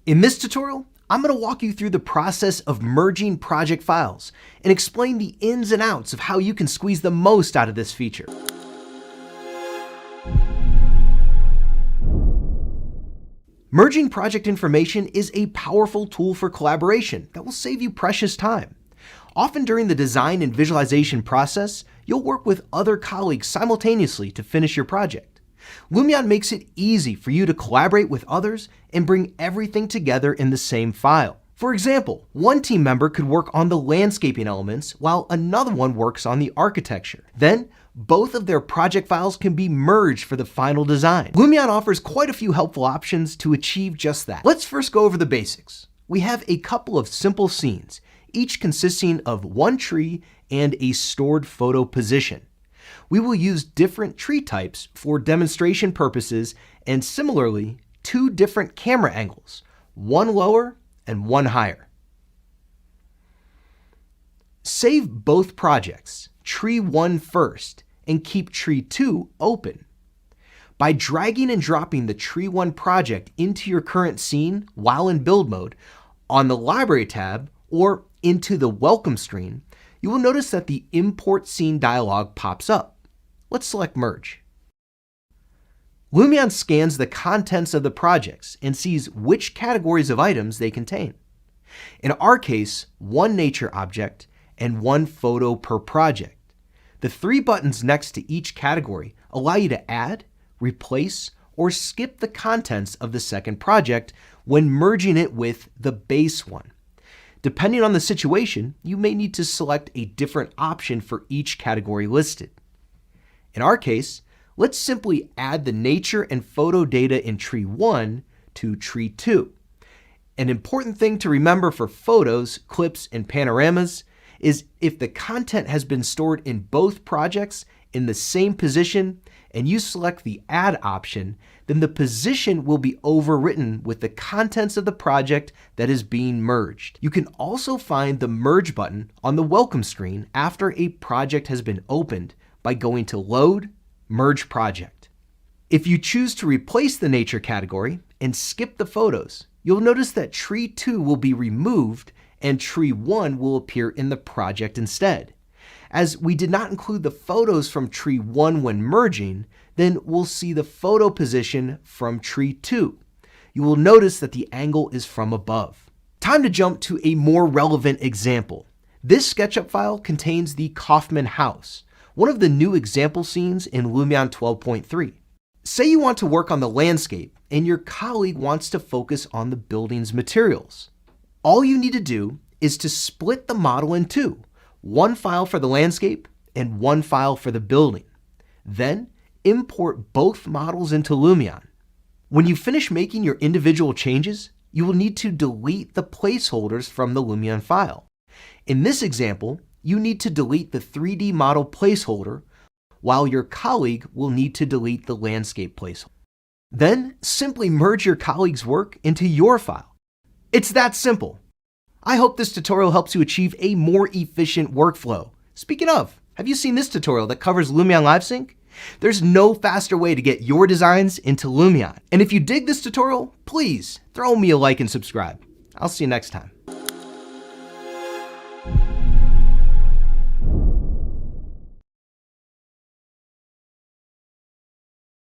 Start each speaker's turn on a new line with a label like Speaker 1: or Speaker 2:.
Speaker 1: In this tutorial, I'm going to walk you through the process of merging project files and explain the ins and outs of how you can squeeze the most out of this feature. Merging project information is a powerful tool for collaboration that will save you precious time. Often during the design and visualization process, you'll work with other colleagues simultaneously to finish your project. Lumion makes it easy for you to collaborate with others and bring everything together in the same file. For example, one team member could work on the landscaping elements while another one works on the architecture. Then, both of their project files can be merged for the final design. Lumion offers quite a few helpful options to achieve just that. Let's first go over the basics. We have a couple of simple scenes, each consisting of one tree and a stored photo position. We will use different tree types for demonstration purposes and similarly, two different camera angles, one lower and one higher. Save both projects, tree 1 first, and keep tree 2 open. By dragging and dropping the tree 1 project into your current scene while in build mode on the library tab or into the welcome screen, you will notice that the import scene dialog pops up. Let's select merge. Lumion scans the contents of the projects and sees which categories of items they contain. In our case, one nature object and one photo per project. The three buttons next to each category allow you to add, replace, or skip the contents of the second project when merging it with the base one. Depending on the situation, you may need to select a different option for each category listed. In our case, let's simply add the nature and photo data in tree 1 to tree 2. An important thing to remember for photos, clips, and panoramas is if the content has been stored in both projects in the same position and you select the add option, then the position will be overwritten with the contents of the project that is being merged. You can also find the merge button on the welcome screen after a project has been opened by going to Load, Merge Project. If you choose to replace the nature category and skip the photos, you'll notice that tree 2 will be removed and tree 1 will appear in the project instead. As we did not include the photos from tree 1 when merging, then we'll see the photo position from tree 2. You will notice that the angle is from above. Time to jump to a more relevant example. This SketchUp file contains the Kaufman house, one of the new example scenes in Lumion 12.3. Say you want to work on the landscape and your colleague wants to focus on the building's materials. All you need to do is to split the model in two, one file for the landscape and one file for the building. Then import both models into Lumion. When you finish making your individual changes, you will need to delete the placeholders from the Lumion file. In this example, you need to delete the 3D model placeholder, while your colleague will need to delete the landscape placeholder. Then simply merge your colleague's work into your file. It's that simple. I hope this tutorial helps you achieve a more efficient workflow. Speaking of, have you seen this tutorial that covers Lumion LiveSync? There's no faster way to get your designs into Lumion. And if you dig this tutorial, please throw me a like and subscribe. I'll see you next time.